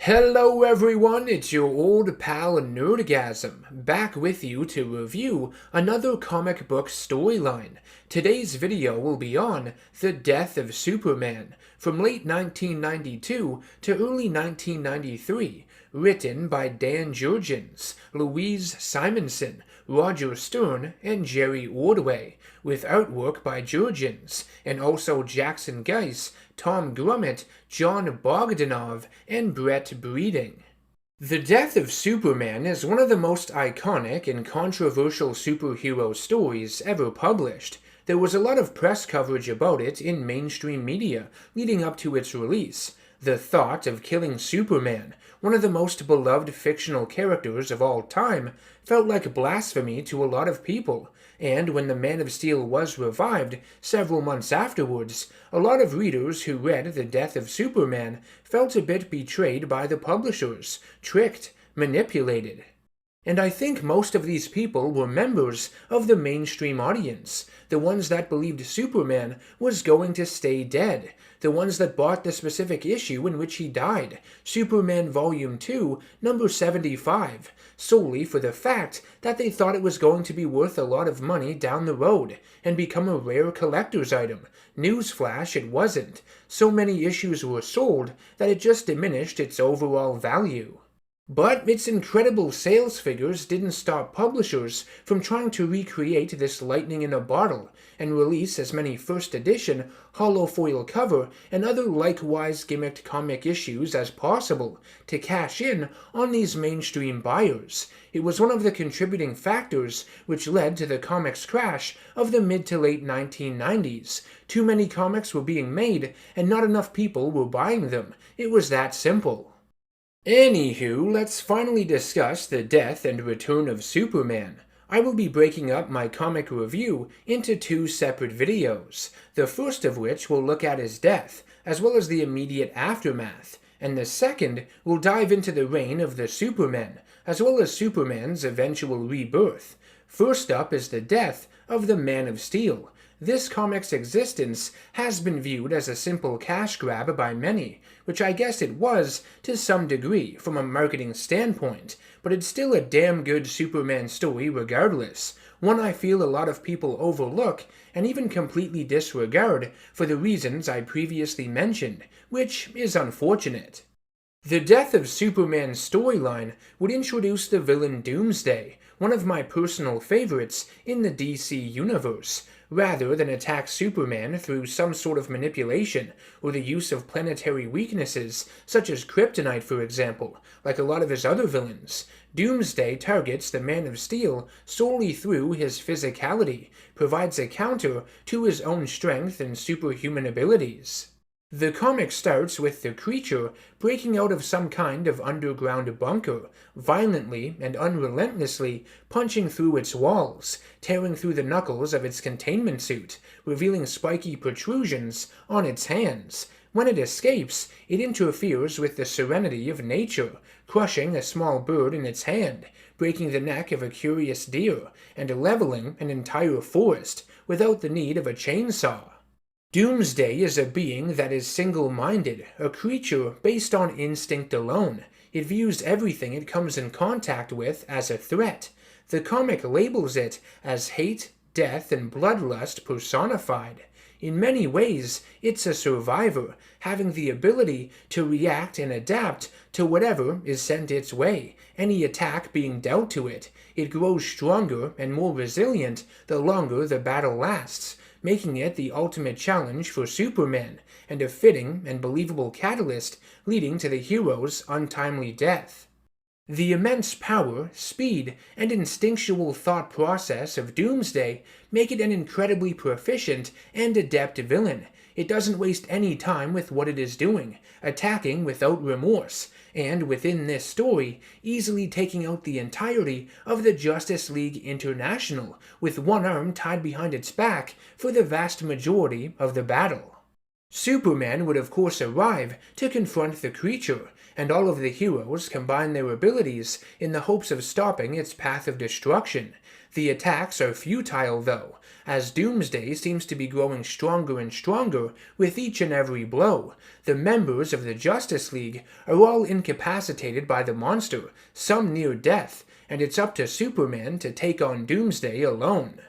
Hello everyone, it's your old pal NerdGasm, back with you to review another comic book storyline. Today's video will be on The Death of Superman, from late 1992 to early 1993, written by Dan Jurgens, Louise Simonson, Roger Stern, and Jerry Ordway, with artwork by Jurgens, and also Jackson Guice, Tom Grummett, John Bogdanov, and Brett Breeding. The Death of Superman is one of the most iconic and controversial superhero stories ever published. There was a lot of press coverage about it in mainstream media leading up to its release. The thought of killing Superman, one of the most beloved fictional characters of all time, felt like blasphemy to a lot of people, and when the Man of Steel was revived several months afterwards, a lot of readers who read The Death of Superman felt a bit betrayed by the publishers, tricked, manipulated. And I think most of these people were members of the mainstream audience, the ones that believed Superman was going to stay dead, the ones that bought the specific issue in which he died, Superman Volume 2, number 75, solely for the fact that they thought it was going to be worth a lot of money down the road and become a rare collector's item. Newsflash, it wasn't. So many issues were sold that it just diminished its overall value. But its incredible sales figures didn't stop publishers from trying to recreate this lightning in a bottle and release as many first edition, holofoil cover, and other likewise gimmicked comic issues as possible to cash in on these mainstream buyers. It was one of the contributing factors which led to the comics crash of the mid to late 1990s. Too many comics were being made and not enough people were buying them. It was that simple. Anywho, let's finally discuss the death and return of Superman. I will be breaking up my comic review into two separate videos, the first of which will look at his death, as well as the immediate aftermath, and the second will dive into the reign of the Supermen, as well as Superman's eventual rebirth. First up is the death of the Man of Steel. This comic's existence has been viewed as a simple cash grab by many, which I guess it was to some degree from a marketing standpoint, but it's still a damn good Superman story regardless, one I feel a lot of people overlook and even completely disregard for the reasons I previously mentioned, which is unfortunate. The Death of Superman storyline would introduce the villain Doomsday, one of my personal favorites in the DC universe, rather than attack Superman through some sort of manipulation or the use of planetary weaknesses, such as kryptonite for example, like a lot of his other villains. Doomsday targets the Man of Steel solely through his physicality, provides a counter to his own strength and superhuman abilities. The comic starts with the creature breaking out of some kind of underground bunker, violently and unrelentlessly punching through its walls, tearing through the knuckles of its containment suit, revealing spiky protrusions on its hands. When it escapes, it interferes with the serenity of nature, crushing a small bird in its hand, breaking the neck of a curious deer, and leveling an entire forest without the need of a chainsaw. Doomsday is a being that is single-minded, a creature based on instinct alone. It views everything it comes in contact with as a threat. The comic labels it as hate, death, and bloodlust personified. In many ways, it's a survivor, having the ability to react and adapt to whatever is sent its way, any attack being dealt to it. It grows stronger and more resilient the longer the battle lasts, making it the ultimate challenge for Superman, and a fitting and believable catalyst leading to the hero's untimely death. The immense power, speed, and instinctual thought process of Doomsday make it an incredibly proficient and adept villain. It doesn't waste any time with what it is doing, attacking without remorse, and within this story, easily taking out the entirety of the Justice League International, with one arm tied behind its back for the vast majority of the battle. Superman would of course arrive to confront the creature, and all of the heroes combine their abilities in the hopes of stopping its path of destruction. The attacks are futile, though, as Doomsday seems to be growing stronger and stronger with each and every blow. The members of the Justice League are all incapacitated by the monster, some near death, and it's up to Superman to take on Doomsday alone.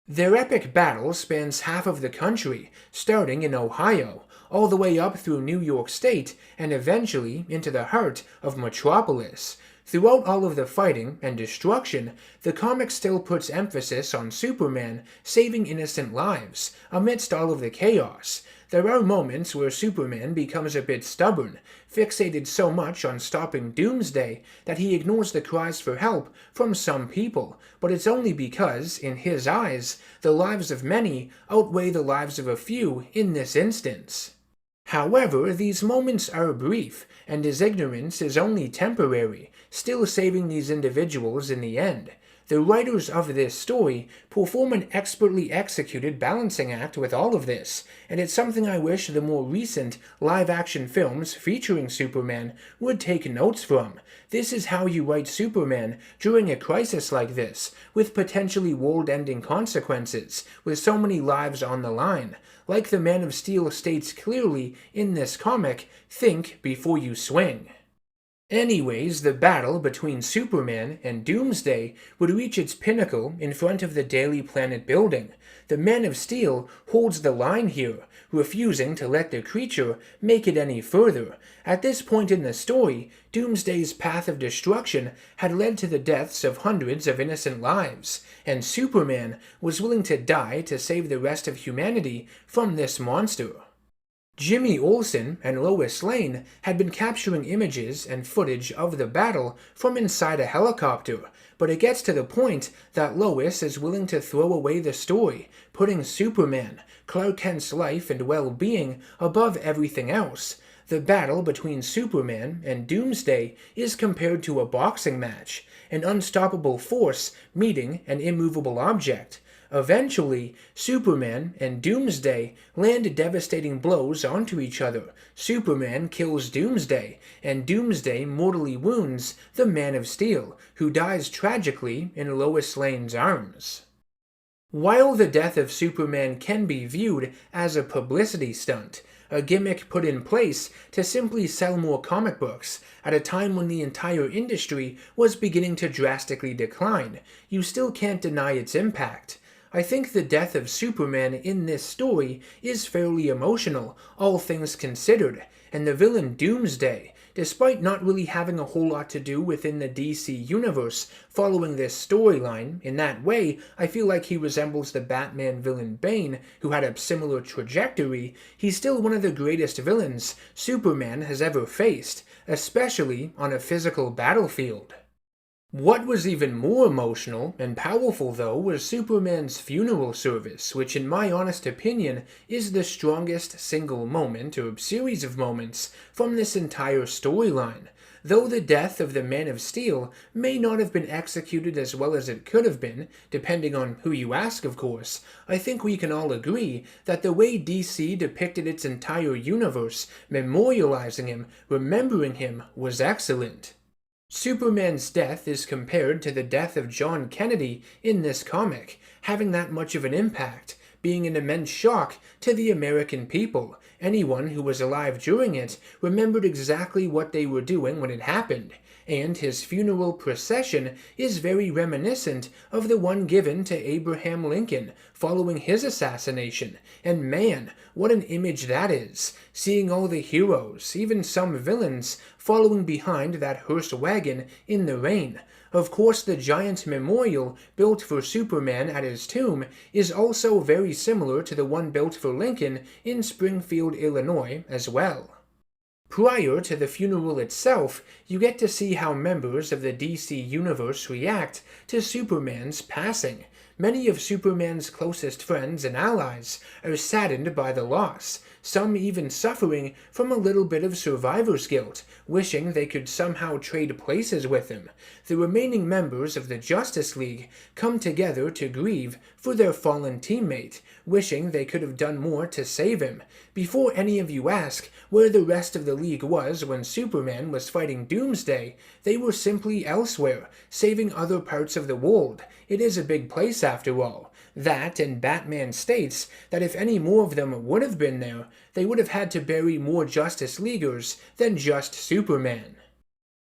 Their epic battle spans half of the country, starting in Ohio, all the way up through New York State, and eventually into the heart of Metropolis. Throughout all of the fighting and destruction, the comic still puts emphasis on Superman saving innocent lives amidst all of the chaos. There are moments where Superman becomes a bit stubborn, fixated so much on stopping Doomsday that he ignores the cries for help from some people, but it's only because, in his eyes, the lives of many outweigh the lives of a few in this instance. However, these moments are brief, and his ignorance is only temporary, still saving these individuals in the end. The writers of this story perform an expertly executed balancing act with all of this, and it's something I wish the more recent live-action films featuring Superman would take notes from. This is how you write Superman during a crisis like this, with potentially world-ending consequences, with so many lives on the line. Like the Man of Steel states clearly in this comic, think before you swing. Anyways, the battle between Superman and Doomsday would reach its pinnacle in front of the Daily Planet building. The Man of Steel holds the line here, refusing to let the creature make it any further. At this point in the story, Doomsday's path of destruction had led to the deaths of hundreds of innocent lives, and Superman was willing to die to save the rest of humanity from this monster. Jimmy Olsen and Lois Lane had been capturing images and footage of the battle from inside a helicopter, but it gets to the point that Lois is willing to throw away the story, putting Superman, Clark Kent's life and well-being above everything else. The battle between Superman and Doomsday is compared to a boxing match, an unstoppable force meeting an immovable object. Eventually, Superman and Doomsday land devastating blows onto each other. Superman kills Doomsday, and Doomsday mortally wounds the Man of Steel, who dies tragically in Lois Lane's arms. While the death of Superman can be viewed as a publicity stunt, a gimmick put in place to simply sell more comic books at a time when the entire industry was beginning to drastically decline, you still can't deny its impact. I think the death of Superman in this story is fairly emotional, all things considered, and the villain Doomsday, despite not really having a whole lot to do within the DC universe following this storyline, in that way, I feel like he resembles the Batman villain Bane, who had a similar trajectory. He's still one of the greatest villains Superman has ever faced, especially on a physical battlefield. What was even more emotional and powerful, though, was Superman's funeral service, which in my honest opinion is the strongest single moment or series of moments from this entire storyline. Though the death of the Man of Steel may not have been executed as well as it could have been, depending on who you ask of course, I think we can all agree that the way DC depicted its entire universe, memorializing him, remembering him, was excellent. Superman's death is compared to the death of John Kennedy in this comic, having that much of an impact, being an immense shock to the American people. Anyone who was alive during it remembered exactly what they were doing when it happened, and his funeral procession is very reminiscent of the one given to Abraham Lincoln following his assassination. And man, what an image that is, seeing all the heroes, even some villains, following behind that hearse wagon in the rain. Of course, the giant memorial built for Superman at his tomb is also very similar to the one built for Lincoln in Springfield, Illinois, as well. Prior to the funeral itself, you get to see how members of the DC universe react to Superman's passing. Many of Superman's closest friends and allies are saddened by the loss. some even suffering from a little bit of survivor's guilt, wishing they could somehow trade places with him. The remaining members of the Justice League come together to grieve for their fallen teammate, wishing they could have done more to save him. Before any of you ask where the rest of the League was when Superman was fighting Doomsday, they were simply elsewhere, saving other parts of the world. It is a big place after all. That, and Batman states that if any more of them would have been there, they would have had to bury more Justice Leaguers than just Superman.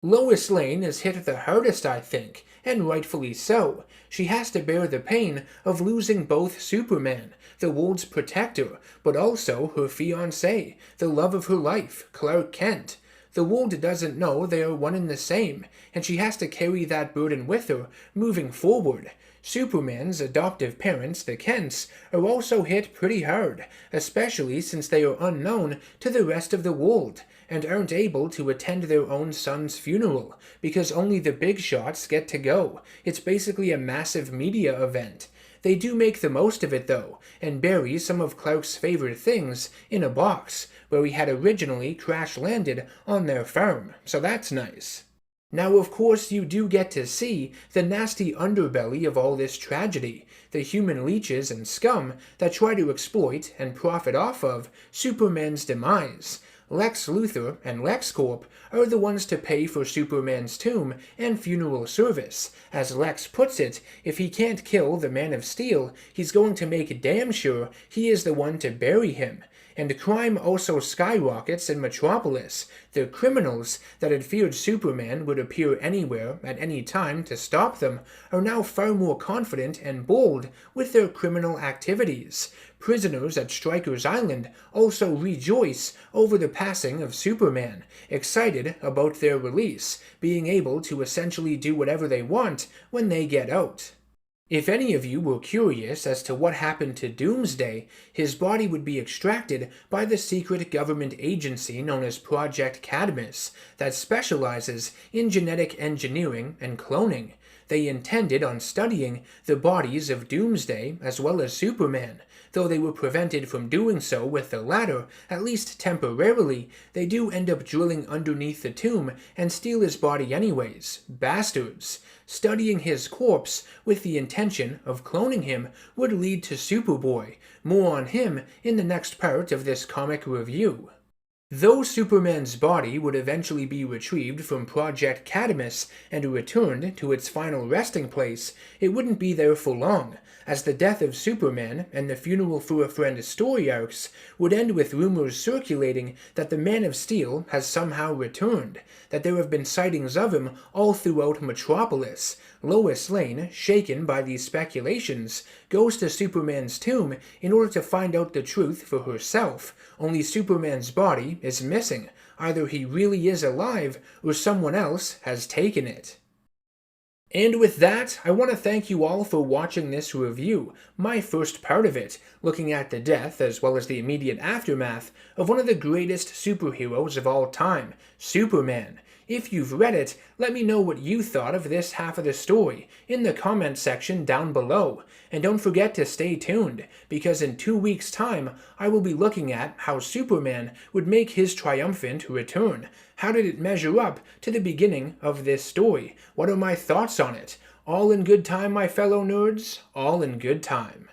Lois Lane is hit the hardest, I think, and rightfully so. She has to bear the pain of losing both Superman, the world's protector, but also her fiancé, the love of her life, Clark Kent. The world doesn't know they are one and the same, and she has to carry that burden with her, moving forward. Superman's adoptive parents, the Kents, are also hit pretty hard, especially since they are unknown to the rest of the world, and aren't able to attend their own son's funeral, because only the big shots get to go. It's basically a massive media event. They do make the most of it, though, and bury some of Clark's favorite things in a box, where he had originally crash-landed on their farm, so that's nice. Now, of course, you do get to see the nasty underbelly of all this tragedy, the human leeches and scum that try to exploit and profit off of Superman's demise. Lex Luthor and LexCorp are the ones to pay for Superman's tomb and funeral service. As Lex puts it, if he can't kill the Man of Steel, he's going to make damn sure he is the one to bury him. And crime also skyrockets in Metropolis. The criminals that had feared Superman would appear anywhere at any time to stop them are now far more confident and bold with their criminal activities. Prisoners at Stryker's Island also rejoice over the passing of Superman, excited about their release, being able to essentially do whatever they want when they get out. If any of you were curious as to what happened to Doomsday, his body would be extracted by the secret government agency known as Project Cadmus that specializes in genetic engineering and cloning. They intended on studying the bodies of Doomsday as well as Superman. Though they were prevented from doing so with the latter, at least temporarily, they do end up drilling underneath the tomb and steal his body anyways. Bastards. Studying his corpse with the intention of cloning him would lead to Superboy. More on him in the next part of this comic review. Though Superman's body would eventually be retrieved from Project Cadmus and returned to its final resting place, it wouldn't be there for long, as the death of Superman and the funeral for a friend story arcs would end with rumors circulating that the Man of Steel has somehow returned, that there have been sightings of him all throughout Metropolis. Lois Lane, shaken by these speculations, goes to Superman's tomb in order to find out the truth for herself. Only Superman's body is missing. Either he really is alive, or someone else has taken it. And with that, I want to thank you all for watching this review, my first part of it, looking at the death as well as the immediate aftermath of one of the greatest superheroes of all time, Superman. If you've read it, let me know what you thought of this half of the story in the comment section down below. And don't forget to stay tuned, because in 2 weeks' time, I will be looking at how Superman would make his triumphant return. How did it measure up to the beginning of this story? What are my thoughts on it? All in good time, my fellow nerds. All in good time.